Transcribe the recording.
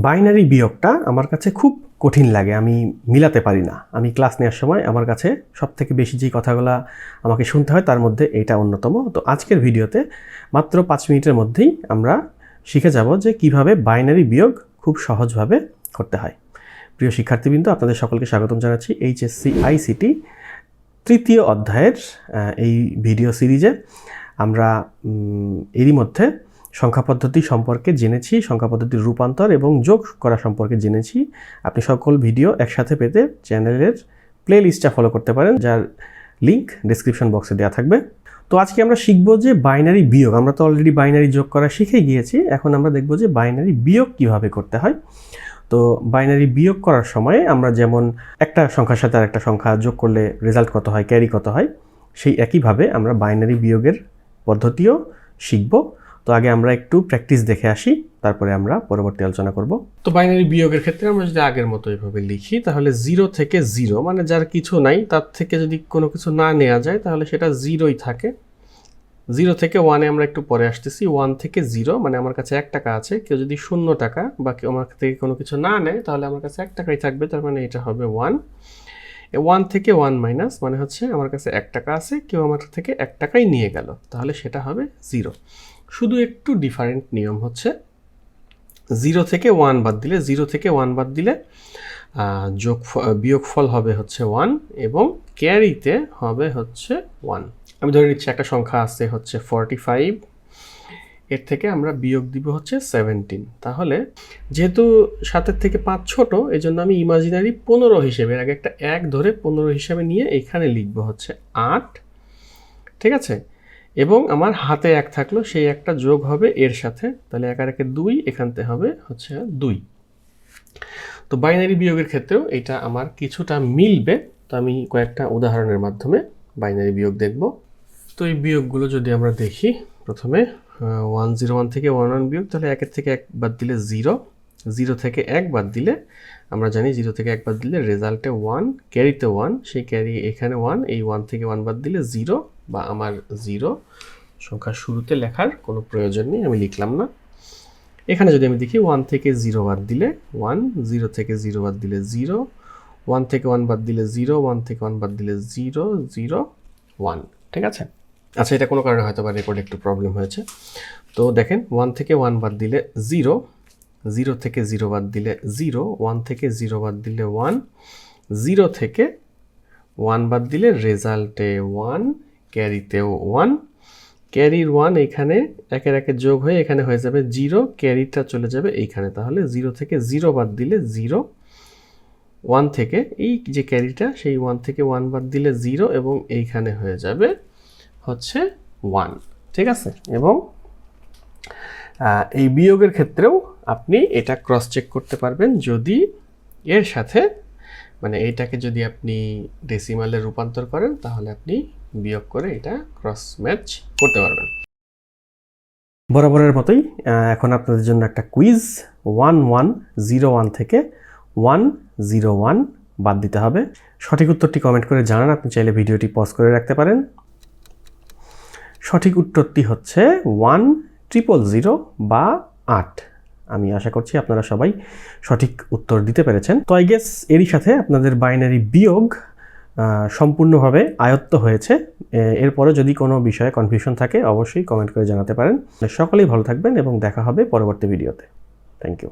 Binary বিয়োগটা আমার কাছে খুব কঠিন লাগে, আমি মিলাতে পারি না। আমি ক্লাস নেওয়ার সময় আমার কাছে সবথেকে বেশি যেই কথাগুলো আমাকে শুনতে হয় তার মধ্যে এইটা অন্যতম। তো আজকের ভিডিওতে মাত্র 5 মিনিটের মধ্যেই আমরা শিখে যাব যে কিভাবে বাইনারি বিয়োগ খুব সহজভাবে করতে হয়। প্রিয় শিক্ষার্থীবৃন্দ, আপনাদের সকলকে স্বাগতম জানাচ্ছি এইচএসসি আইসিটি তৃতীয় অধ্যায়ের এই ভিডিও সিরিজে। আমরা এরই মধ্যে সংখ্যা পদ্ধতি সম্পর্কে জেনেছি, সংখ্যা পদ্ধতির রূপান্তর এবং যোগ করা সম্পর্কে জেনেছি। আপনি সকল ভিডিও একসাথে পেতে চ্যানেলের প্লে লিস্টটা ফলো করতে পারেন, যার লিঙ্ক ডেসক্রিপশন বক্সে দেওয়া থাকবে। তো আজকে আমরা শিখব যে বাইনারি বিয়োগ। আমরা তো অলরেডি বাইনারি যোগ করা শিখে গিয়েছি, এখন আমরা দেখব যে বাইনারি বিয়োগ কিভাবে করতে হয়। তো বাইনারি বিয়োগ করার সময় আমরা যেমন একটা সংখ্যার সাথে আর একটা সংখ্যা যোগ করলে রেজাল্ট কত হয়, ক্যারি কত হয়, সেই একইভাবে আমরা বাইনারি বিয়োগের পদ্ধতিও শিখব। তো আগে আমরা একটু প্র্যাকটিস দেখে আসি, তারপরে আমরা পরবর্তী আলোচনা করব। তো বাইনারি বিয়োগের ক্ষেত্রে আমরা যদি আগের মতো এইভাবে লিখি, তাহলে 0 থেকে 0 মানে যার কিছু নাই, তার থেকে যদি কোনো কিছু না নেওয়া যায় তাহলে সেটা 0ই থাকে। 0 থেকে 1-এ আমরা একটু পরে আসতেছি। 1 থেকে 0 মানে আমার কাছে 1 টাকা আছে, কেউ যদি 0 টাকা বা কেউ আমার থেকে কোনো কিছু না নেয় তাহলে আমার কাছে 1 টাকাই থাকবে, তার মানে এটা হবে 1। 1 থেকে 1 মাইনাস মানে হচ্ছে আমার কাছে 1 টাকা আছে, কেউ আমার থেকে 1 টাকাই নিয়ে গেল, তাহলে সেটা হবে 0। শুধু একটু ডিফারেন্ট নিয়ম হচ্ছে, 0 থেকে 1 বাদ দিলে, 0 থেকে 1 বাদ দিলে বিয়োগফল হবে হচ্ছে 1 এবং ক্যারিতে হবে হচ্ছে 1। আমি ধরে নিচ্ছি একটা সংখ্যা আছে হচ্ছে 45, এর থেকে আমরা বিয়োগ দিব হচ্ছে 17। তাহলে যেহেতু 7-এর থেকে 5 ছোট, এই জন্য আমি ইমাজিনারি 15 হিসেবে, আগে একটা 1 ধরে 15 হিসেবে নিয়ে এখানে লিখবো হচ্ছে 8, ঠিক আছে। এবং আমার হাতে 1 থাকলো, সেই একটা যোগ হবে এর সাথে, তাহলে 1 আর 1 2, এখানতে হবে হচ্ছে 2। তো বাইনারি বিয়োগের ক্ষেত্রেও এটা আমার কিছুটা মিলবে। তো আমি কয়েকটা উদাহরণের মাধ্যমে বাইনারি বিয়োগ দেখব। তো এই বিয়োগগুলো যদি আমরা দেখি, প্রথমে 101 থেকে 11 বিয়োগ, তাহলে 1-এর থেকে 1 বাদ দিলে 0, 0 থেকে 1 বাদ দিলে আমরা জানি 0 থেকে 1 বাদ দিলে রেজাল্টে 1, ক্যারিতে 1, সেই ক্যারি এখানে 1, এই 1 থেকে 1 বাদ দিলে 0, বা আমার 0 সংখ্যার শুরুতে লেখার কোনো প্রয়োজন নেই, আমি লিখলাম না। এখানে যদি আমি দেখি 1 থেকে 0 বাদ দিলে 1, 0 থেকে 0 বাদ দিলে 0, 1 থেকে 1 বাদ দিলে 0, 1 থেকে 1 বাদ দিলে 0, 0, 1, ঠিক আছে। আচ্ছা, এটা কোনো কারণে হয়তো বা রেকর্ডে একটু প্রবলেম হয়েছে। তো দেখেন, 1 থেকে 1 বাদ দিলে 0, 0 থেকে 0 বাদ দিলে 0, 1 থেকে 0 বাদ দিলে 1, 0 থেকে 1 বাদ দিলে রেজাল্টে 1, ক্যারিতেও 1, ক্যারির 1 এখানে একের একে যোগ হয়ে এখানে হয়ে যাবে 0, ক্যারিটা চলে যাবে এইখানে, তাহলে 0 থেকে 0 বাদ দিলে 0, 1 থেকে এই যে ক্যারিটা, সেই 1 থেকে 1 বাদ দিলে 0 এবং এইখানে হয়ে যাবে হচ্ছে 1, ঠিক আছে। এবং এই বিয়োগের ক্ষেত্রেও আপনি এটা ক্রস চেক করতে পারবেন, যদি এর সাথে মানে এইটাকে যদি আপনি ডেসিমালে রূপান্তর করেন তাহলে আপনি বিয়োগ করে এটা ক্রস ম্যাচ করতে পারবেন। বরাবরের মতোই এখন আপনাদের জন্য একটা কুইজ। 1101 থেকে 101 বাদ দিতে হবে। সঠিক উত্তরটি কমেন্ট করে জানান, আপনি চাইলে ভিডিওটি পজ করে রাখতে পারেন। সঠিক উত্তরটি হচ্ছে 1000 বা 8। আমি আশা করছি আপনারা সবাই সঠিক উত্তর দিতে পেরেছেন। তো আই গেস এরই সাথে আপনাদের বাইনারি বিয়োগ সম্পূর্ণভাবে আয়ত্ত হয়েছে। এরপরে যদি কোনো বিষয়ে কনফিউশন থাকে অবশ্যই কমেন্ট করে জানাতে পারেন। সকলেই ভালো থাকবেন এবং দেখা হবে পরবর্তী ভিডিওতে। Thank you.